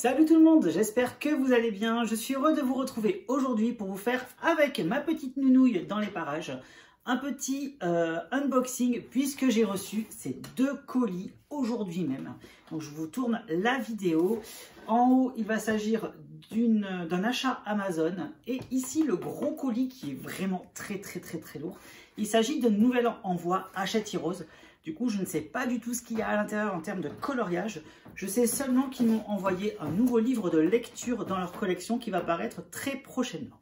Salut tout le monde, j'espère que vous allez bien. Je suis heureux de vous retrouver aujourd'hui pour vous faire, avec ma petite nounouille dans les parages, un petit unboxing puisque j'ai reçu ces deux colis aujourd'hui même. Donc je vous tourne la vidéo. En haut, il va s'agir d'un achat Amazon et ici le gros colis qui est vraiment très lourd. Il s'agit d'un nouvel envoi Hachette Heroes. Du coup, je ne sais pas du tout ce qu'il y a à l'intérieur en termes de coloriage. Je sais seulement qu'ils m'ont envoyé un nouveau livre de lecture dans leur collection qui va paraître très prochainement.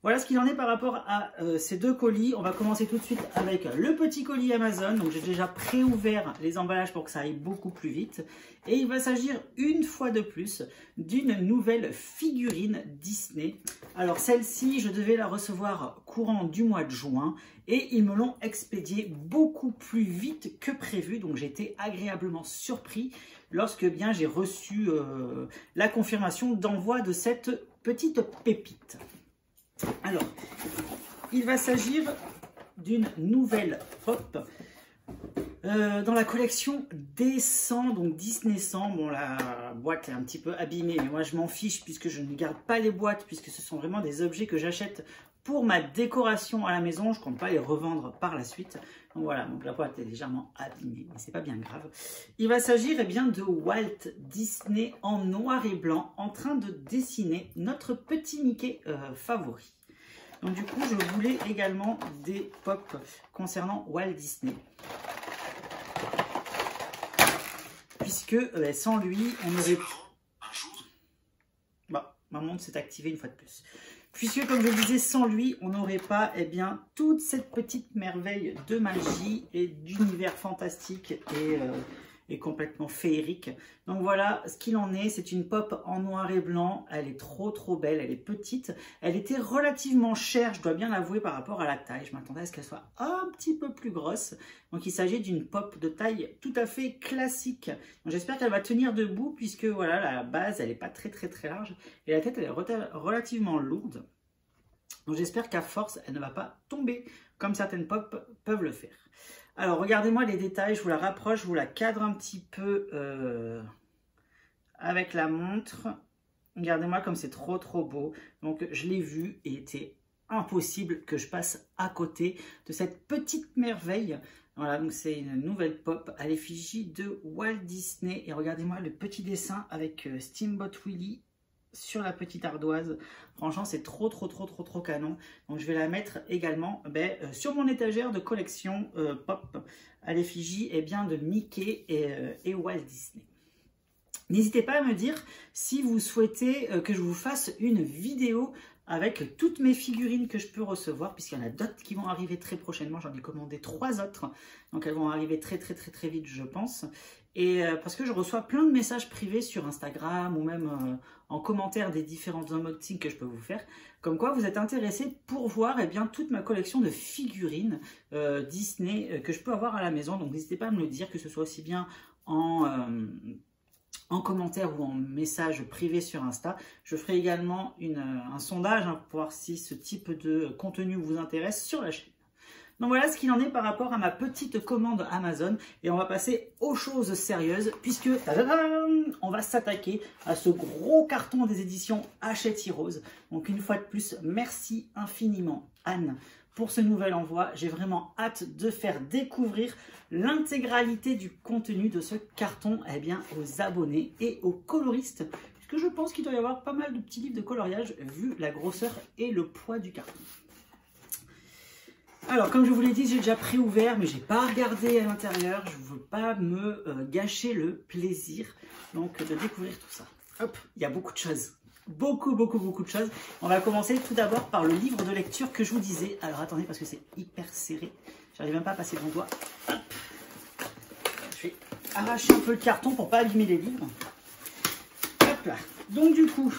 Voilà ce qu'il en est par rapport à ces deux colis. On va commencer tout de suite avec le petit colis Amazon. Donc j'ai déjà pré-ouvert les emballages pour que ça aille beaucoup plus vite. Et il va s'agir une fois de plus d'une nouvelle figurine Disney. Alors celle-ci, je devais la recevoir courant du mois de juin. Et ils me l'ont expédiée beaucoup plus vite que prévu. Donc j'ai été agréablement surpris lorsque bien j'ai reçu la confirmation d'envoi de cette petite pépite. Alors, il va s'agir d'une nouvelle pop dans la collection des 100, donc Disney 100. Bon, la boîte est un petit peu abîmée, mais moi je m'en fiche puisque je ne garde pas les boîtes, puisque ce sont vraiment des objets que j'achète pour ma décoration à la maison. Je ne compte pas les revendre par la suite. Donc voilà, donc la boîte est légèrement abîmée, mais c'est pas bien grave. Il va s'agir bien de Walt Disney en noir et blanc, en train de dessiner notre petit Mickey favori. Donc du coup, je voulais également des pop concernant Walt Disney. Puisque sans lui, on aurait... Bon, ma montre s'est activée une fois de plus. Puisque, comme je disais, sans lui, on n'aurait pas toute cette petite merveille de magie et d'univers fantastique et complètement féerique. Donc voilà ce qu'il en est. C'est une pop en noir et blanc. Elle est trop belle. Elle est petite. Elle était relativement chère, je dois bien l'avouer, par rapport à la taille. Je m'attendais à ce qu'elle soit un petit peu plus grosse. Donc il s'agit d'une pop de taille tout à fait classique. J'espère qu'elle va tenir debout puisque voilà, la base, elle n'est pas très large. Et la tête, elle est relativement lourde. Donc j'espère qu'à force, elle ne va pas tomber comme certaines pop peuvent le faire. Alors, regardez-moi les détails, je vous la rapproche, je vous la cadre un petit peu avec la montre. Regardez-moi comme c'est trop beau. Donc, je l'ai vu et il était impossible que je passe à côté de cette petite merveille. Voilà, donc c'est une nouvelle pop à l'effigie de Walt Disney. Et regardez-moi le petit dessin avec Steamboat Willie sur la petite ardoise. Franchement, c'est trop canon. Donc je vais la mettre également sur mon étagère de collection pop à l'effigie de Mickey et Walt Disney. N'hésitez pas à me dire si vous souhaitez que je vous fasse une vidéo avec toutes mes figurines que je peux recevoir, puisqu'il y en a d'autres qui vont arriver très prochainement. J'en ai commandé 3 autres, donc elles vont arriver très vite, je pense. Et parce que je reçois plein de messages privés sur Instagram ou même en commentaire des différents unboxings que je peux vous faire, comme quoi vous êtes intéressés pour voir toute ma collection de figurines Disney que je peux avoir à la maison. Donc n'hésitez pas à me le dire, que ce soit aussi bien en commentaire ou en message privé sur Insta. Je ferai également un sondage pour voir si ce type de contenu vous intéresse sur la chaîne. Donc voilà ce qu'il en est par rapport à ma petite commande Amazon. Et on va passer aux choses sérieuses puisque on va s'attaquer à ce gros carton des éditions Hachette Heroes. Donc une fois de plus, merci infiniment Anne pour ce nouvel envoi. J'ai vraiment hâte de faire découvrir l'intégralité du contenu de ce carton aux abonnés et aux coloristes. Puisque je pense qu'il doit y avoir pas mal de petits livres de coloriage vu la grosseur et le poids du carton. Alors, comme je vous l'ai dit, j'ai déjà pré-ouvert, mais j'ai pas regardé à l'intérieur. Je ne veux pas me gâcher le plaisir donc de découvrir tout ça. Hop, il y a beaucoup de choses. Beaucoup de choses. On va commencer tout d'abord par le livre de lecture que je vous disais. Alors, attendez, parce que c'est hyper serré. J'arrive même pas à passer mon doigt. Hop. Je vais arracher un peu le carton pour pas abîmer les livres. Hop là. Donc, du coup...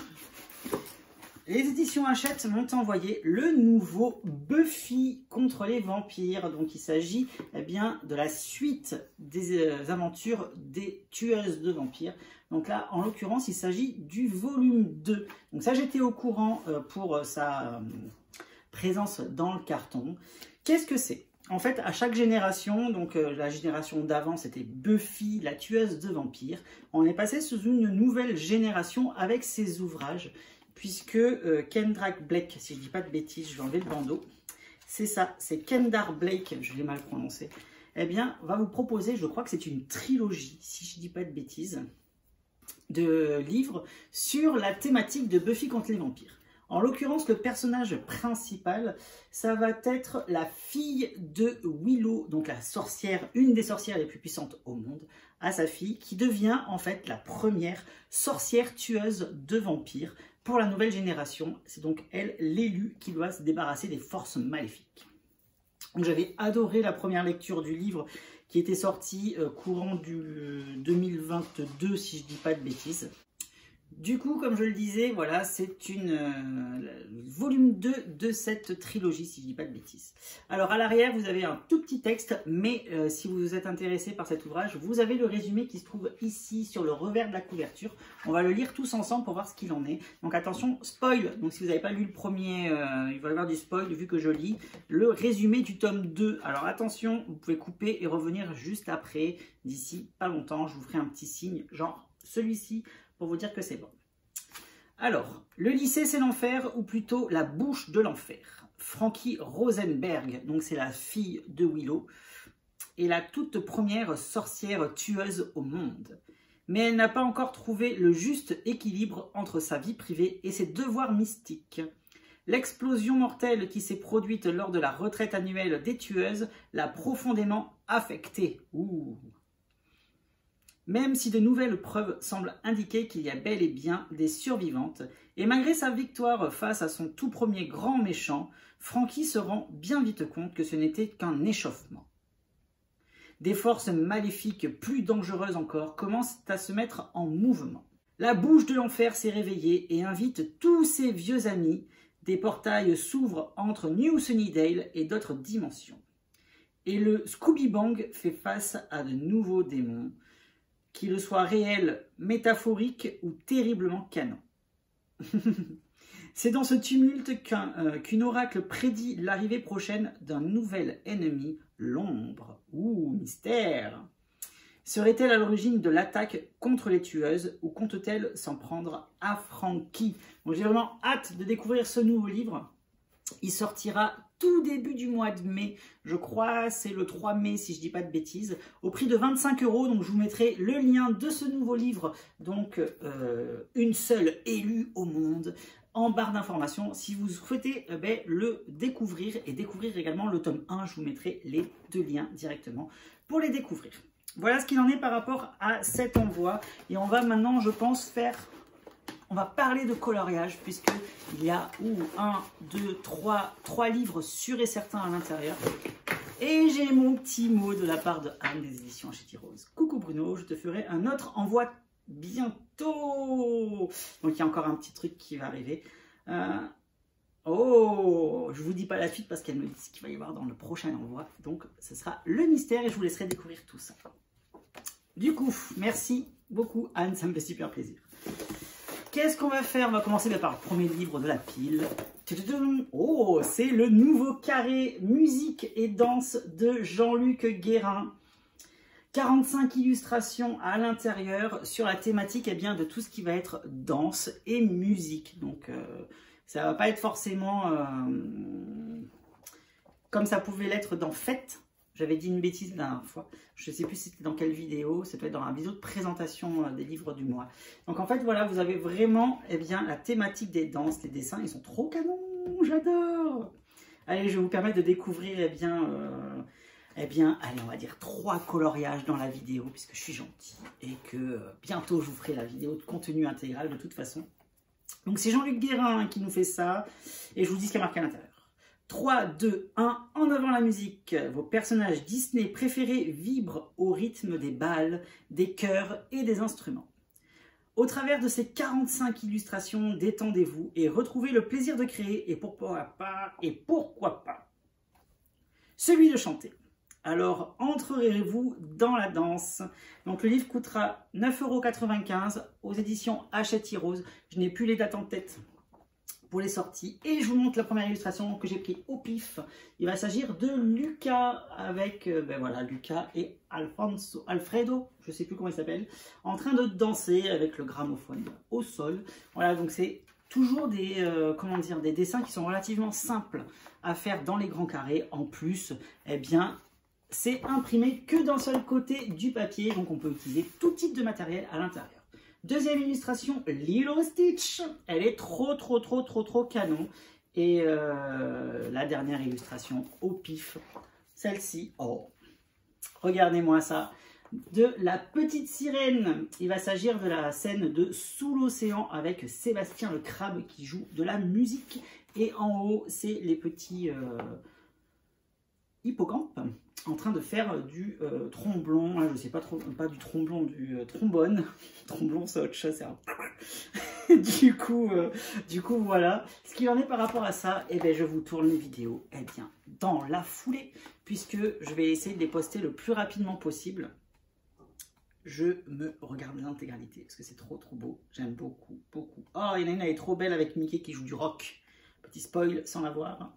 les éditions Hachette m'ont envoyé le nouveau Buffy contre les vampires. Donc il s'agit de la suite des aventures des tueuses de vampires. Donc là, en l'occurrence, il s'agit du volume 2. Donc ça, j'étais au courant pour sa présence dans le carton. Qu'est-ce que c'est? en fait, à chaque génération, donc la génération d'avant, c'était Buffy, la tueuse de vampires. On est passé sous une nouvelle génération avec ses ouvrages, puisque Kendra Blake, si je ne dis pas de bêtises, je vais enlever le bandeau. C'est ça, c'est Kendra Blake, je l'ai mal prononcé. Eh bien, va vous proposer, je crois que c'est une trilogie, si je ne dis pas de bêtises, de livres sur la thématique de Buffy contre les vampires. En l'occurrence, le personnage principal, ça va être la fille de Willow, donc la sorcière, une des sorcières les plus puissantes au monde, à sa fille, qui devient en fait la première sorcière tueuse de vampires pour la nouvelle génération. C'est donc elle, l'élue, qui doit se débarrasser des forces maléfiques. J'avais adoré la première lecture du livre qui était sorti courant du 2022, si je ne dis pas de bêtises. Du coup, comme je le disais, voilà, c'est une volume 2 de cette trilogie, si je ne dis pas de bêtises. Alors, à l'arrière, vous avez un tout petit texte, mais si vous êtes intéressé par cet ouvrage, vous avez le résumé qui se trouve ici, sur le revers de la couverture. On va le lire tous ensemble pour voir ce qu'il en est. Donc, attention, spoil. Donc, si vous n'avez pas lu le premier, il va y avoir du spoil, vu que je lis le résumé du tome 2. Alors, attention, vous pouvez couper et revenir juste après, d'ici pas longtemps. Je vous ferai un petit signe, genre celui-ci, pour vous dire que c'est bon. Alors, le lycée c'est l'enfer, ou plutôt la bouche de l'enfer. Frankie Rosenberg, donc c'est la fille de Willow, est la toute première sorcière tueuse au monde. Mais elle n'a pas encore trouvé le juste équilibre entre sa vie privée et ses devoirs mystiques. L'explosion mortelle qui s'est produite lors de la retraite annuelle des tueuses l'a profondément affectée. Même si de nouvelles preuves semblent indiquer qu'il y a bel et bien des survivantes, et malgré sa victoire face à son tout premier grand méchant, Frankie se rend bien vite compte que ce n'était qu'un échauffement. Des forces maléfiques plus dangereuses encore commencent à se mettre en mouvement. La bouche de l'enfer s'est réveillée et invite tous ses vieux amis. Des portails s'ouvrent entre New Sunnydale et d'autres dimensions. Et le Scooby-Bang fait face à de nouveaux démons, qu'ils soient réels, métaphoriques ou terriblement canons. C'est dans ce tumulte qu'une oracle prédit l'arrivée prochaine d'un nouvel ennemi, l'ombre. Mystère! Serait-elle à l'origine de l'attaque contre les tueuses ou compte-t-elle s'en prendre à Frankie? J'ai vraiment hâte de découvrir ce nouveau livre. Il sortira tout début du mois de mai, je crois c'est le 3 mai si je ne dis pas de bêtises, au prix de 25 €. Donc je vous mettrai le lien de ce nouveau livre, donc une seule élue au monde, en barre d'informations. Si vous souhaitez le découvrir et découvrir également le tome 1, je vous mettrai les deux liens directement pour les découvrir. Voilà ce qu'il en est par rapport à cet envoi. Et on va maintenant, je pense, on va parler de coloriage, puisqu'il y a 3 livres sûrs et certains à l'intérieur. Et j'ai mon petit mot de la part de Anne des éditions Hachette Rose. Coucou Bruno, je te ferai un autre envoi bientôt. Donc il y a encore un petit truc qui va arriver. Je vous dis pas la suite parce qu'elle me dit ce qu'il va y avoir dans le prochain envoi. Donc ce sera le mystère et je vous laisserai découvrir tout ça. Du coup, merci beaucoup Anne, ça me fait super plaisir. Qu'est-ce qu'on va faire? On va commencer par le premier livre de la pile. Oh, c'est le nouveau carré musique et danse de Jean-Luc Guérin. 45 illustrations à l'intérieur sur la thématique de tout ce qui va être danse et musique. Donc ça va pas être forcément comme ça pouvait l'être dans Fête. J'avais dit une bêtise la dernière fois. Je ne sais plus c'était dans quelle vidéo. Ça doit être dans la vidéo de présentation des livres du mois. Donc en fait, voilà, vous avez vraiment la thématique des danses. Les dessins, ils sont trop canons. J'adore. Allez, je vais vous permettre de découvrir, allez, on va dire 3 coloriages dans la vidéo, puisque je suis gentil. Et que bientôt, je vous ferai la vidéo de contenu intégral de toute façon. Donc c'est Jean-Luc Guérin qui nous fait ça. Et je vous dis ce qu'il y a marqué à l'intérieur. 3, 2, 1, en avant la musique. Vos personnages Disney préférés vibrent au rythme des balles, des chœurs et des instruments. Au travers de ces 45 illustrations, détendez-vous et retrouvez le plaisir de créer et pourquoi pas, celui de chanter. Alors entrerez-vous dans la danse. Donc le livre coûtera 9,95 € aux éditions Hachette Rose. Je n'ai plus les dates en tête. pour les sorties. Et je vous montre la première illustration que j'ai pris au pif. Il va s'agir de Lucas avec, ben voilà, Lucas et Alfredo, je ne sais plus comment il s'appelle, en train de danser avec le gramophone au sol. Voilà, donc c'est toujours des, comment dire, des dessins qui sont relativement simples à faire dans les grands carrés. En plus, eh bien, c'est imprimé que d'un seul côté du papier, donc on peut utiliser tout type de matériel à l'intérieur. Deuxième illustration, Lilo Stitch. Elle est trop canon. Et la dernière illustration au pif, celle-ci. Oh, regardez-moi ça. De la petite sirène. Il va s'agir de la scène de Sous l'océan avec Sébastien le crabe qui joue de la musique. Et en haut, c'est les petits hippocampes en train de faire du tromblon, je sais pas trop, pas du tromblon, du trombone. Tromblon, c'est autre chose, c'est un... du coup, voilà. Ce qu'il en est par rapport à ça, eh bien, je vous tourne les vidéos bien, dans la foulée, puisque je vais essayer de les poster le plus rapidement possible. Je me regarde l'intégralité, parce que c'est trop beau. J'aime beaucoup. Oh, il y en a une, elle est trop belle avec Mickey qui joue du rock. Petit spoil, sans la voir.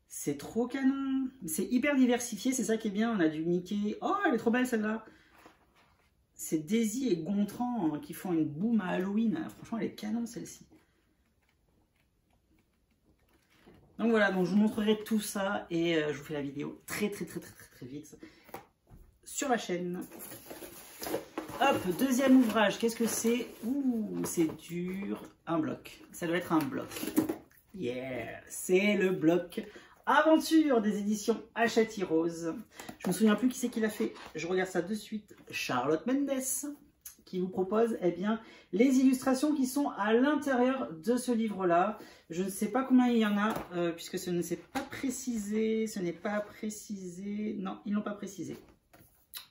C'est trop canon. C'est hyper diversifié, c'est ça qui est bien. On a du Mickey. Oh, elle est trop belle celle-là. C'est Daisy et Gontran qui font une boum à Halloween. Franchement, elle est canon celle-ci. Donc voilà, donc je vous montrerai tout ça et je vous fais la vidéo très vite sur la chaîne. Hop, deuxième ouvrage. Qu'est-ce que c'est? Ouh, c'est dur. Un bloc. Ça doit être un bloc. Yeah, c'est le bloc Aventure des éditions Hachette Rose. Je me souviens plus qui c'est qui l'a fait. Je regarde ça de suite. Charlotte Mendes qui vous propose bien les illustrations qui sont à l'intérieur de ce livre-là. Je ne sais pas combien il y en a puisque ce ne s'est pas précisé. Ce n'est pas précisé. Non, ils n'ont pas précisé.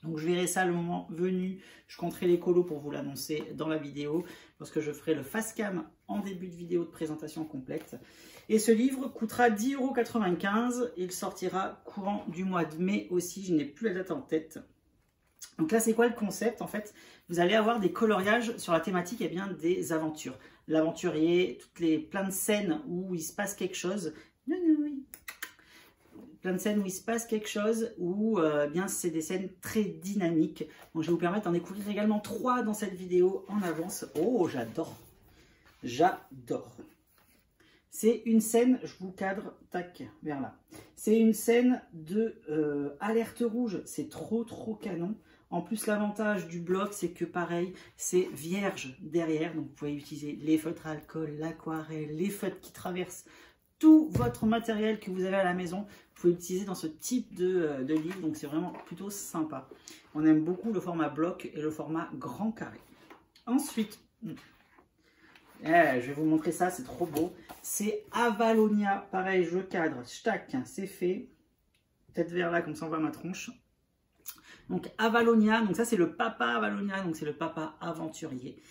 Donc je verrai ça le moment venu. Je compterai les colos pour vous l'annoncer dans la vidéo lorsque je ferai le face cam en début de vidéo de présentation complète. Et ce livre coûtera 10,95 €. Il sortira courant du mois de mai aussi. Je n'ai plus la date en tête. Donc là, c'est quoi le concept? En fait, vous allez avoir des coloriages sur la thématique des aventures. L'aventurier, plein de scènes où il se passe quelque chose. Plein de scènes où il se passe quelque chose, où c'est des scènes très dynamiques. Donc, je vais vous permettre d'en découvrir également 3 dans cette vidéo en avance. Oh, j'adore. J'adore. C'est une scène, je vous cadre, tac, vers là. C'est une scène de alerte rouge. C'est trop canon. En plus, l'avantage du bloc, c'est que pareil, c'est vierge derrière. Donc, vous pouvez utiliser les feutres à alcool, l'aquarelle, les feutres qui traversent tout votre matériel que vous avez à la maison. Vous pouvez l'utiliser dans ce type de livre. Donc, c'est vraiment plutôt sympa. On aime beaucoup le format bloc et le format grand carré. Ensuite, je vais vous montrer ça, c'est trop beau. C'est Avalonia. Pareil, je cadre, tac, c'est fait. Peut-être vers là, comme ça on voit ma tronche. Donc Avalonia, donc ça c'est le papa Avalonia, donc c'est le papa aventurier.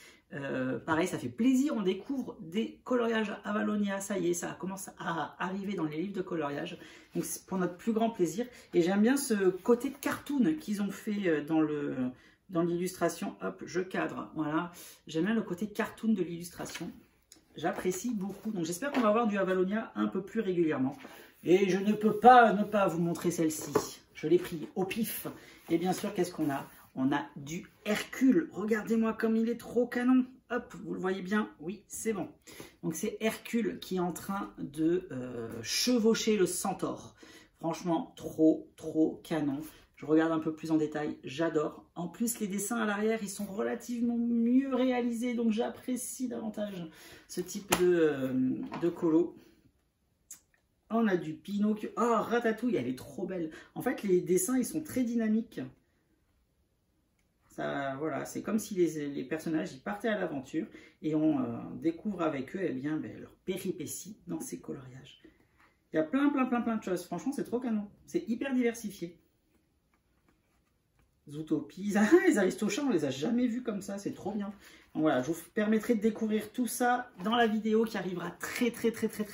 Pareil, ça fait plaisir, on découvre des coloriages Avalonia, ça y est, ça commence à arriver dans les livres de coloriage. Donc c'est pour notre plus grand plaisir. Et j'aime bien ce côté cartoon qu'ils ont fait dans l'illustration. Hop, je cadre, voilà. J'aime bien le côté cartoon de l'illustration. J'apprécie beaucoup. Donc j'espère qu'on va avoir du Avalonia un peu plus régulièrement. Et je ne peux pas ne pas vous montrer celle-ci. Je l'ai pris au pif. Et bien sûr, qu'est-ce qu'on a? On a du Hercule. Regardez-moi comme il est trop canon. Hop, vous le voyez bien? Oui, c'est bon. Donc c'est Hercule qui est en train de chevaucher le centaure. Franchement, trop canon. Je regarde un peu plus en détail, j'adore. En plus, les dessins à l'arrière, ils sont relativement mieux réalisés, donc j'apprécie davantage ce type de colo. On a du Pinocchio. Oh, Ratatouille, elle est trop belle. En fait, les dessins, ils sont très dynamiques. Ça, voilà, c'est comme si les personnages ils partaient à l'aventure et on découvre avec eux leur péripéties dans ces coloriages. Il y a plein de choses. Franchement, c'est trop canon. C'est hyper diversifié. Zootopie, les Aristochats, on les a jamais vus comme ça, c'est trop bien. Donc voilà, je vous permettrai de découvrir tout ça dans la vidéo qui arrivera très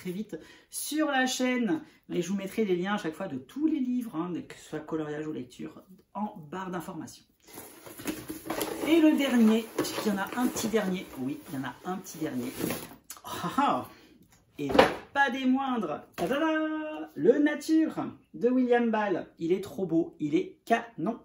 vite sur la chaîne. Et je vous mettrai les liens à chaque fois de tous les livres, que ce soit coloriage ou lecture, en barre d'informations. Et le dernier, il y en a un petit dernier, oui, il y en a un petit dernier. Oh, Et pas des moindres, tadada, le Nature de William Ball. Il est trop beau, il est canon.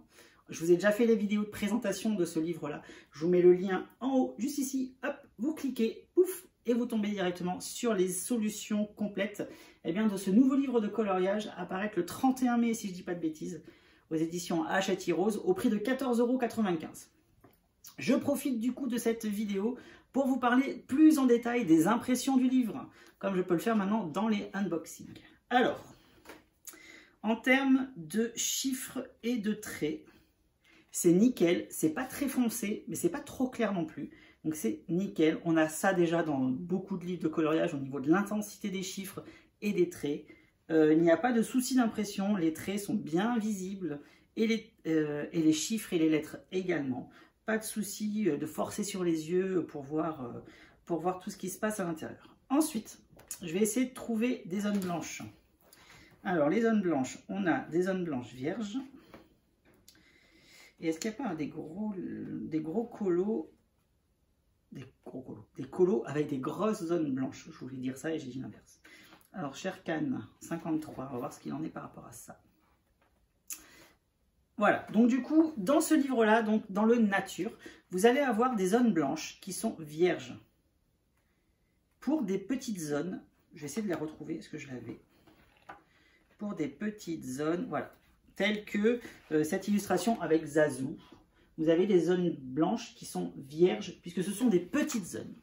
Je vous ai déjà fait les vidéos de présentation de ce livre-là. Je vous mets le lien en haut, juste ici. Hop, vous cliquez, pouf, et vous tombez directement sur les solutions complètes de ce nouveau livre de coloriage, apparaître le 31 mai, si je ne dis pas de bêtises, aux éditions Hachette Rose, au prix de 14,95 €. Je profite du coup de cette vidéo pour vous parler plus en détail des impressions du livre, comme je peux le faire maintenant dans les unboxings. Alors, en termes de chiffres et de traits, c'est nickel, c'est pas très foncé, mais c'est pas trop clair non plus. Donc c'est nickel, on a ça déjà dans beaucoup de livres de coloriage au niveau de l'intensité des chiffres et des traits. Il n'y a pas de souci d'impression, les traits sont bien visibles et les chiffres et les lettres également. Pas de souci de forcer sur les yeux pour voir tout ce qui se passe à l'intérieur. Ensuite, je vais essayer de trouver des zones blanches. Alors, les zones blanches, on a des zones blanches vierges. Et est-ce qu'il n'y a pas des gros colos, des colos avec des grosses zones blanches? Je voulais dire ça et j'ai dit l'inverse. Alors, Sherkan 53, on va voir ce qu'il en est par rapport à ça. Voilà, donc du coup, dans ce livre-là, donc dans le Nature, vous allez avoir des zones blanches qui sont vierges. Pour des petites zones, je vais essayer de les retrouver, est-ce que je l'avais? Pour des petites zones, voilà, telles que cette illustration avec Zazou. Vous avez des zones blanches qui sont vierges, puisque ce sont des petites zones.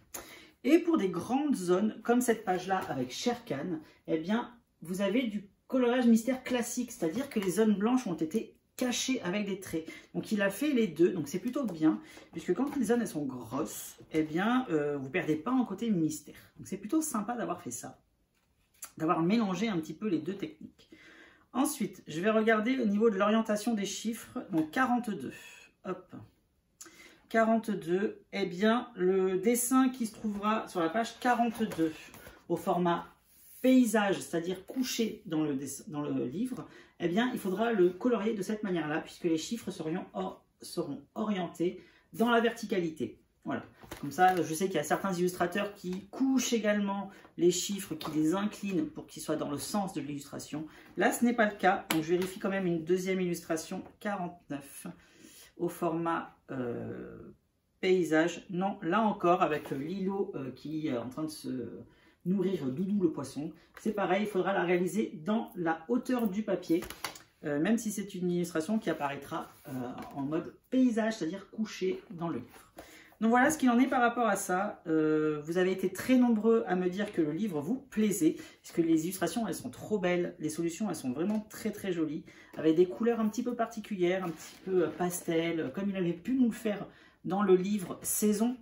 Et pour des grandes zones, comme cette page-là avec Sherkan, eh bien, vous avez du coloriage mystère classique, c'est-à-dire que les zones blanches ont été cachées avec des traits. Donc il a fait les deux, donc c'est plutôt bien, puisque quand les zones elles sont grosses, eh bien, vous ne perdez pas en côté mystère. Donc c'est plutôt sympa d'avoir fait ça, d'avoir mélangé un petit peu les deux techniques. Ensuite, je vais regarder au niveau de l'orientation des chiffres, donc 42, hop. 42, eh bien, le dessin qui se trouvera sur la page 42 au format paysage, c'est-à-dire couché dans le livre, eh bien, il faudra le colorier de cette manière-là, puisque les chiffres seront orientés dans la verticalité. Voilà, comme ça, je sais qu'il y a certains illustrateurs qui couchent également les chiffres, qui les inclinent pour qu'ils soient dans le sens de l'illustration. Là, ce n'est pas le cas, donc je vérifie quand même une deuxième illustration, 49, au format paysage. Non, là encore, avec Lilo qui est en train de se nourrir Doudou le poisson, c'est pareil, il faudra la réaliser dans la hauteur du papier, même si c'est une illustration qui apparaîtra en mode paysage, c'est-à-dire couché dans le livre. Donc voilà ce qu'il en est par rapport à ça. Vous avez été très nombreux à me dire que le livre vous plaisait, puisque les illustrations elles sont trop belles, les solutions elles sont vraiment très très jolies, avec des couleurs un petit peu particulières, un petit peu pastel, comme il avait pu nous le faire dans le livre Saison.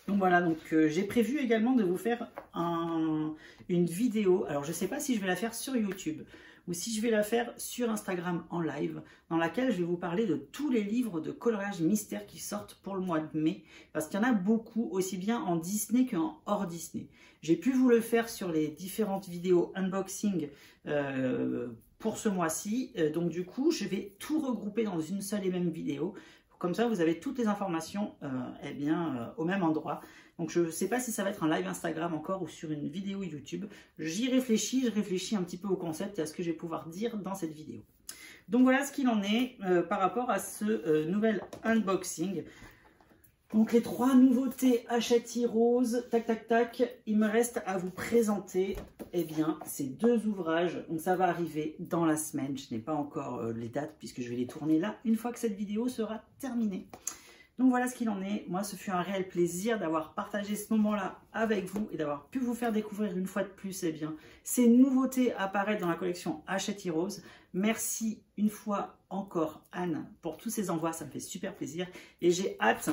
Donc voilà, donc j'ai prévu également de vous faire une vidéo. Alors je ne sais pas si je vais la faire sur YouTube ou si je vais la faire sur Instagram en live, dans laquelle je vais vous parler de tous les livres de coloriage mystère qui sortent pour le mois de mai, parce qu'il y en a beaucoup, aussi bien en Disney qu'en hors Disney. J'ai pu vous le faire sur les différentes vidéos unboxing pour ce mois-ci, donc du coup je vais tout regrouper dans une seule et même vidéo. Comme ça, vous avez toutes les informations au même endroit. Donc, je ne sais pas si ça va être un live Instagram encore ou sur une vidéo YouTube. J'y réfléchis, je réfléchis un petit peu au concept et à ce que je vais pouvoir dire dans cette vidéo. Donc, voilà ce qu'il en est par rapport à ce nouvel unboxing. Donc, les trois nouveautés Hachette Rose, tac, tac, tac. Il me reste à vous présenter ces deux ouvrages. Donc, ça va arriver dans la semaine. Je n'ai pas encore les dates puisque je vais les tourner là une fois que cette vidéo sera terminée. Donc, voilà ce qu'il en est. Moi, ce fut un réel plaisir d'avoir partagé ce moment-là avec vous et d'avoir pu vous faire découvrir une fois de plus ces nouveautés apparaître dans la collection Hachette Rose. Merci une fois encore, Anne, pour tous ces envois. Ça me fait super plaisir et j'ai hâte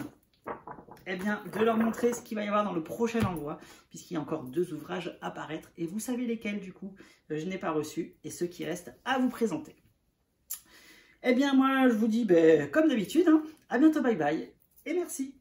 de leur montrer ce qu'il va y avoir dans le prochain envoi, puisqu'il y a encore deux ouvrages à paraître et vous savez lesquels du coup je n'ai pas reçu et ceux qui restent à vous présenter. Moi je vous dis comme d'habitude, à bientôt, bye bye et merci.